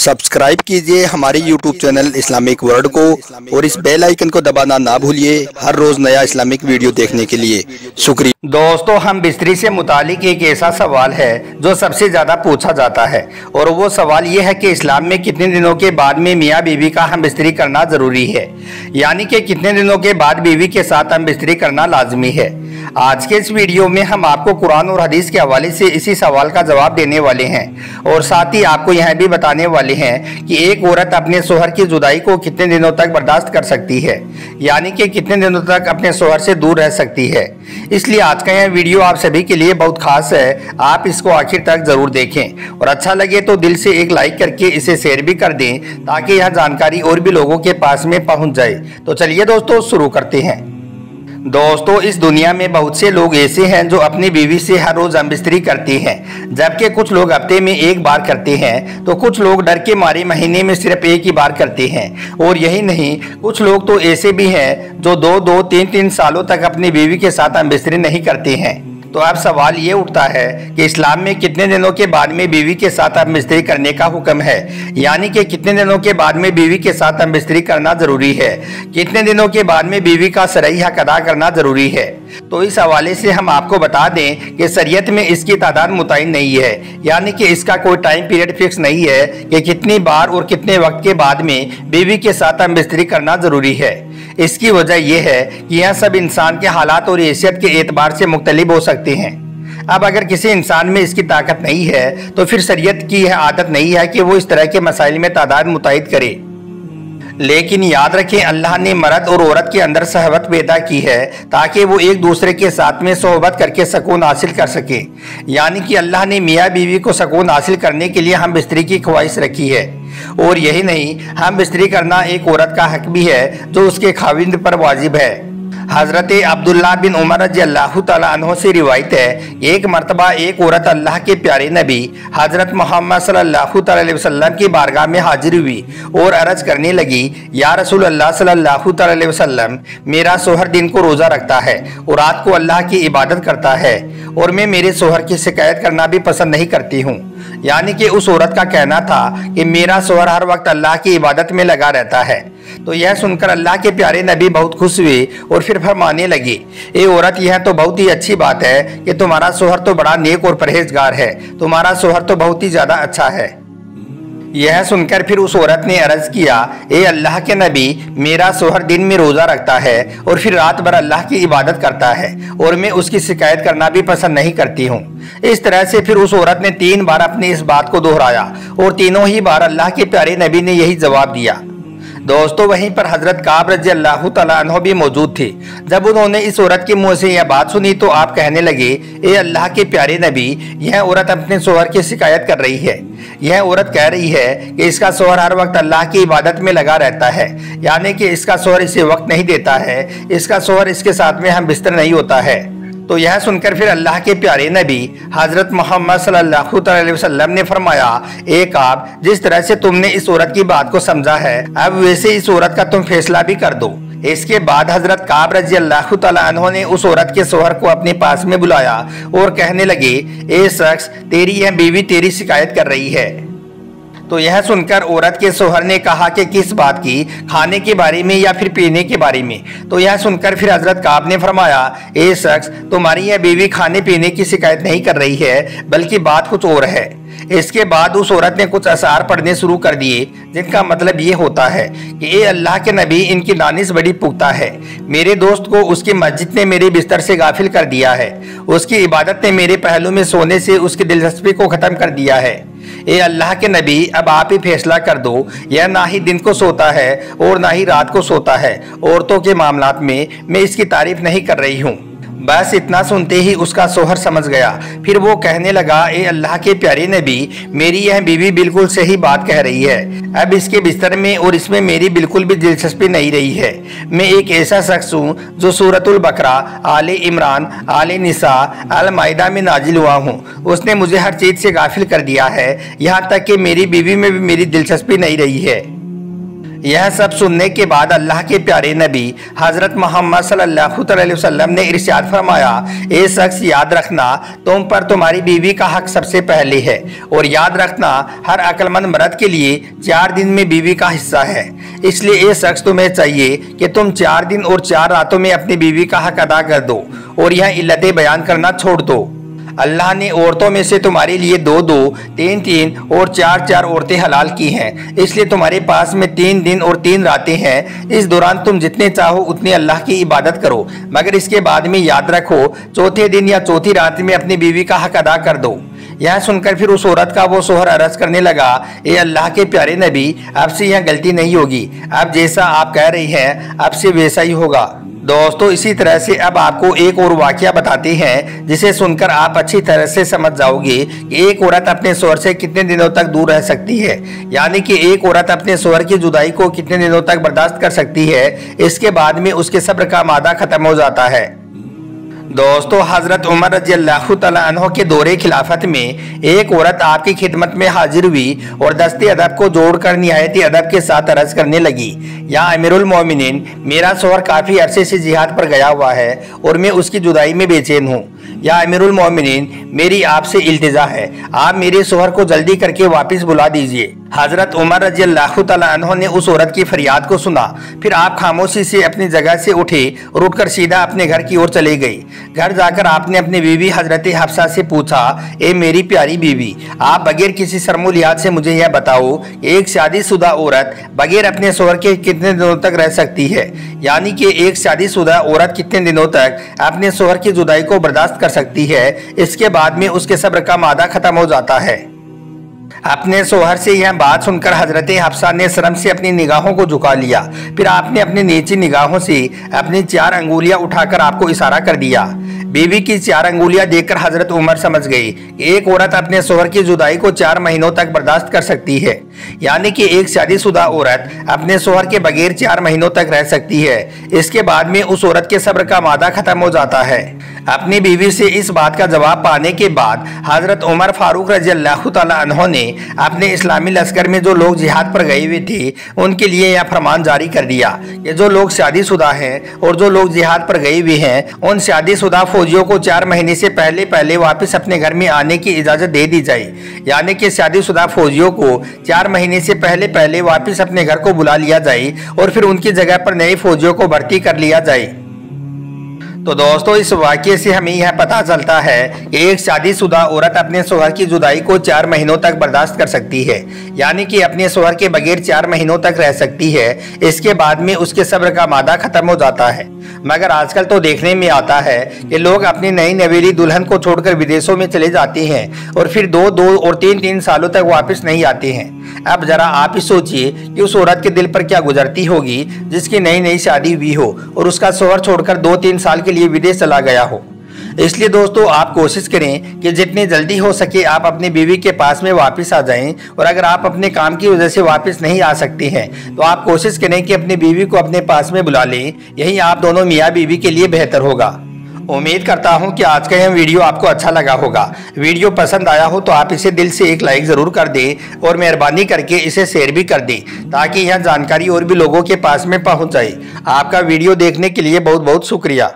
Subscribe कीजिए हमारे YouTube channel Islamic world को और इस बेल आइकन को दबाना ना भूलिए हर रोज नया इस्लामिक वीडियो देखने के लिए। शुक्रिया। दोस्तों, हम बिस्तरी से मुतालिक एक ऐसा सवाल है जो सबसे ज़्यादा पूछा जाता है और वो सवाल ये है कि इस्लाम में कितने दिनों के बाद में मियाँ बीवी का हम बिस्तरी करना ज़रूरी है, यानी कि कितने दिनों के बाद बीवी के साथ हम बिस्तरी करना लाजमी है। आज के इस वीडियो में हम आपको कुरान और हदीस के हवाले से इसी सवाल का जवाब देने वाले हैं और साथ ही आपको यह भी बताने वाले हैं कि एक औरत अपने शोहर की जुदाई को कितने दिनों तक बर्दाश्त कर सकती है, यानी कि कितने दिनों तक अपने शोहर से दूर रह सकती है। इसलिए आज का यह वीडियो आप सभी के लिए बहुत खास है, आप इसको आखिर तक जरूर देखें और अच्छा लगे तो दिल से एक लाइक करके इसे शेयर भी कर दें ताकि यह जानकारी और भी लोगों के पास में पहुंच जाए। तो चलिए दोस्तों शुरू करते हैं। दोस्तों, इस दुनिया में बहुत से लोग ऐसे हैं जो अपनी बीवी से हर रोज हमबिस्तरी करते हैं, जबकि कुछ लोग हफ्ते में एक बार करते हैं तो कुछ लोग डर के मारे महीने में सिर्फ एक ही बार करते हैं। और यही नहीं, कुछ लोग तो ऐसे भी हैं जो 2-2, 3-3 सालों तक अपनी बीवी के साथ हमबिस्तरी नहीं करते हैं। तो अब सवाल ये उठता है कि इस्लाम में कितने दिनों के बाद में बीवी के साथ हमबिस्तरी करने का हुक्म है, यानी कि कितने दिनों के बाद में बीवी के साथ हमबिस्तरी करना जरूरी है, कितने दिनों के बाद में बीवी का शरई हक अदा करना जरूरी है। तो इस हवाले से हम आपको बता दें कि शरीयत में इसकी तादाद मुतय्यन नहीं है, यानी कि इसका कोई टाइम पीरियड फिक्स नहीं है कि कितनी बार और कितने वक्त के बाद में बीवी के साथ हमबिस्तरी करना जरूरी है। इसकी वजह यह है कि यह सब इंसान के हालात और हैसियत के एतबार से मुख्तलिफ हो सकते हैं। अब अगर किसी इंसान में इसकी ताकत नहीं है तो फिर शरीयत की यह आदत नहीं है कि वो इस तरह के मसाइल में तादाद मुतय्यन करे। लेकिन याद रखें, अल्लाह ने मर्द और औरत के अंदर सहवत पैदा की है ताकि वो एक दूसरे के साथ में सोहबत करके सुकून हासिल कर सके, यानी कि अल्लाह ने मियाँ बीवी को सुकून हासिल करने के लिए हम बिस्तरी की ख्वाहिश रखी है। और यही नहीं, हम बिस्तरी करना एक औरत का हक भी है जो उसके खाविंद पर वाजिब है। हज़रत अब्दुल्ला बिन उमर रज़ियल्लाहु तआला अन्हु से रिवायत है, एक मरतबा एक औरत अल्लाह के प्यारे नबी हज़रत मोहम्मद सल्लल्लाहु अलैहि वसल्लम की बारगाह में हाजिर हुई और अर्ज करने लगी, या रसूल अल्लाह सल्लल्लाहु अलैहि वसल्लम, मेरा शोहर दिन को रोज़ा रखता है और रात को अल्लाह की इबादत करता है और मैं मेरे शोहर की शिकायत करना भी पसंद नहीं करती हूँ। यानी कि उस औरत का कहना था कि मेरा शोहर हर वक्त अल्लाह की इबादत में लगा रहता है। तो यह सुनकर अल्लाह के प्यारे नबी बहुत खुश हुए और फिर फरमाने लगे, ए औरत, यह तो बहुत ही अच्छी बात है कि तुम्हारा शोहर तो बड़ा नेक और परहेजगार है, तुम्हारा शोहर तो बहुत ही ज्यादा अच्छा है। यह सुनकर फिर उस औरत ने अर्ज किया, ए अल्लाह के नबी, मेरा शोहर दिन में रोजा रखता है और फिर रात भर अल्लाह की इबादत करता है और मैं उसकी शिकायत करना भी पसंद नहीं करती हूँ। इस तरह से फिर उस औरत ने 3 बार अपनी इस बात को दोहराया और तीनों ही बार अल्लाह के प्यारे नबी ने यही जवाब दिया। दोस्तों, वहीं पर हजरत काब रज़ियल्लाहु तआला अन्हु भी मौजूद थे। जब उन्होंने इस औरत के मुंह से यह बात सुनी तो आप कहने लगे, ए अल्लाह के प्यारे नबी, यह औरत अपने शोहर की शिकायत कर रही है। यह औरत कह रही है कि इसका शोहर हर वक्त अल्लाह की इबादत में लगा रहता है, यानी कि इसका शोहर इसे वक्त नहीं देता है, इसका शोहर इसके साथ में हम बिस्तर नहीं होता है। तो यह सुनकर फिर अल्लाह के प्यारे नबी हजरत मोहम्मद सल्लल्लाहु अलैहि वसल्लम ने फरमाया, ए काब, जिस तरह से तुमने इस औरत की बात को समझा है, अब वैसे इस औरत का तुम फैसला भी कर दो। इसके बाद हजरत काब रज़ियल्लाहु तआला अन्हु ने उस औरत के शोहर को अपने पास में बुलाया और कहने लगे, ए शख्स, तेरी यह बीवी तेरी शिकायत कर रही है। तो यह सुनकर औरत के शोहर ने कहा कि किस बात की, खाने के बारे में या फिर पीने के बारे में। तो यह सुनकर फिर हजरत काब ने फरमाया, ए शख्स, तुम्हारी यह बीवी खाने पीने की शिकायत नहीं कर रही है, बल्कि बात कुछ और है। इसके बाद उस औरत ने कुछ अशार पढ़ने शुरू कर दिए जिनका मतलब ये होता है कि ए अल्लाह के नबी, इनकी दानिश बड़ी पुख्ता है। मेरे दोस्त को उसकी मस्जिद ने मेरे बिस्तर से गाफिल कर दिया है, उसकी इबादत ने मेरे पहलू में सोने से उसकी दिलचस्पी को खत्म कर दिया है। ए अल्लाह के नबी, अब आप ही फैसला कर दो, यह ना ही दिन को सोता है और ना ही रात को सोता है। औरतों के मामलात में मैं इसकी तारीफ नहीं कर रही हूँ। बस इतना सुनते ही उसका शोहर समझ गया। फिर वो कहने लगा, ए अल्लाह के प्यारे नबी, मेरी यह बीवी बिल्कुल सही बात कह रही है। अब इसके बिस्तर में और इसमें मेरी बिल्कुल भी दिलचस्पी नहीं रही है। मैं एक ऐसा शख्स हूँ जो सूरतुल बकरा, आले इमरान, आले निसा, अल माइदा में नाजिल हुआ हूँ। उसने मुझे हर चीज से गाफिल कर दिया है, यहाँ तक कि मेरी बीवी में भी मेरी दिलचस्पी नहीं रही है। यह सब सुनने के बाद अल्लाह के प्यारे नबी हजरत मोहम्मद सल्लल्लाहु अलैहि वसल्लम ने इरशाद फरमाया, ए शख्स याद रखना तुम पर तुम्हारी बीवी का हक सबसे पहले है, और याद रखना हर अक्लमंद मर्द के लिए 4 दिन में बीवी का हिस्सा है। इसलिए ए शख्स तुम्हें चाहिए कि तुम 4 दिन और 4 रातों में अपनी बीवी का हक अदा कर दो और यह इल्लतें बयान करना छोड़ दो। अल्लाह ने औरतों में से तुम्हारे लिए 2-2, 3-3 और 4-4 औरतें हलाल की हैं। इसलिए तुम्हारे पास में 3 दिन और 3 रातें हैं। इस दौरान तुम जितने चाहो उतनी अल्लाह की इबादत करो, मगर इसके बाद में याद रखो चौथे दिन या चौथी रात में अपनी बीवी का हक अदा कर दो। यह सुनकर फिर उस औरत का वो शोहर अर्ज करने लगा, ए अल्लाह के प्यारे नबी, आपसे यह गलती नहीं होगी, अब जैसा आप कह रही हैं अब से वैसा ही होगा। दोस्तों, इसी तरह से अब आपको एक और वाकया बताते हैं जिसे सुनकर आप अच्छी तरह से समझ जाओगे कि एक औरत अपने शौहर से कितने दिनों तक दूर रह सकती है, यानी कि एक औरत अपने शौहर की जुदाई को कितने दिनों तक बर्दाश्त कर सकती है। इसके बाद में उसके सब्र का मादा खत्म हो जाता है। दोस्तों, हजरत उमर रजी अल्लाह तआला अन्हु के दौरे खिलाफत में एक औरत आपकी खिदमत में हाजिर हुई और दस्ते अदब को जोड़कर निहायती अदब के साथ अर्ज करने लगी, या अमीरुल मोमिनीन, मेरा शौहर काफ़ी अरसे से जिहाद पर गया हुआ है और मैं उसकी जुदाई में बेचैन हूँ। या अमीरुल मोमिनीन, मेरी आपसे इल्तिजा है, आप मेरे शौहर को जल्दी करके वापस बुला दीजिए। हजरत उमर रजी अल्लाह तआला अन्हु ने उस औरत की फरियाद को सुना। फिर आप खामोशी से अपनी जगह से उठे और उठकर सीधा अपने घर की ओर चले गई। घर जाकर आपने अपनी बीवी हजरत हफ्सा से पूछा, ए मेरी प्यारी बीवी, आप बगैर किसी शर्मो लिहाज से मुझे यह बताओ, एक शादीशुदा औरत बगैर अपने शौहर के कितने दिनों तक रह सकती है? यानी कि एक शादीशुदा औरत कितने दिनों तक अपने शौहर की जुदाई को बर्दाश्त कर सकती है? इसके बाद में उसके सब्र का मादा खत्म हो जाता है। अपने शौहर से यह बात सुनकर हजरत हफ्सा ने शर्म से अपनी निगाहों को झुका लिया। फिर आपने अपनी नीची निगाहों से अपनी 4 अंगुलियां उठाकर आपको इशारा कर दिया। बीवी की 4 अंगुलियां देखकर हजरत उमर समझ गई कि एक औरत अपने शौहर की जुदाई को 4 महीनों तक बर्दाश्त कर सकती है, यानी कि एक शादीशुदा औरत अपने शौहर के बगैर 4 महीनों तक रह सकती है। इसके बाद में उस औरत के सब्र का मादा खत्म हो जाता है। अपनी बीवी से इस बात का जवाब पाने के बाद हजरत उमर फारूक रजी अल्लाह तआला अन्हु ने अपने इस्लामी लश्कर में जो लोग जिहाद पर गए हुए थे उनके लिए यह फरमान जारी कर दिया कि जो लोग शादीशुदा हैं और जो लोग जिहाद पर गए हुए हैं, उन शादीशुदा फौजियों को 4 महीने से पहले वापस अपने घर में आने की इजाज़त दे दी जाए। यानी कि शादीशुदा फौजियों को 4 महीने से पहले वापस अपने घर को बुला लिया जाए और फिर उनकी जगह पर नए फौजियों को भर्ती कर लिया जाए। तो दोस्तों, इस वाक़ये से हमें यह पता चलता है कि एक शादीशुदा औरत अपने शौहर की जुदाई को 4 महीनों तक बर्दाश्त कर सकती है, यानी कि अपने शौहर के बगैर 4 महीनों तक रह सकती है। इसके बाद में उसके सब्र का मादा खत्म हो जाता है। मगर आजकल तो देखने में आता है कि लोग अपनी नई नवेली दुल्हन को छोड़कर विदेशों में चले जाते हैं और फिर 2-2 और 3-3 सालों तक वापस नहीं आते हैं। अब जरा आप ही सोचिए कि उस औरत के दिल पर क्या गुजरती होगी जिसकी नई शादी हुई हो और उसका शौहर छोड़कर 2-3 साल के लिए विदेश चला गया हो। इसलिए दोस्तों, आप कोशिश करें कि जितनी जल्दी हो सके आप अपनी बीवी के पास में वापस आ जाएं, और अगर आप अपने काम की वजह से वापस नहीं आ सकते हैं तो आप कोशिश करें कि अपनी बीवी को अपने पास में बुला लें। यही आप दोनों मियाँ बीवी के लिए बेहतर होगा। उम्मीद करता हूं कि आज का यह वीडियो आपको अच्छा लगा होगा। वीडियो पसंद आया हो तो आप इसे दिल से एक लाइक ज़रूर कर दें और मेहरबानी करके इसे शेयर भी कर दें ताकि यह जानकारी और भी लोगों के पास में पहुंच जाए। आपका वीडियो देखने के लिए बहुत बहुत शुक्रिया।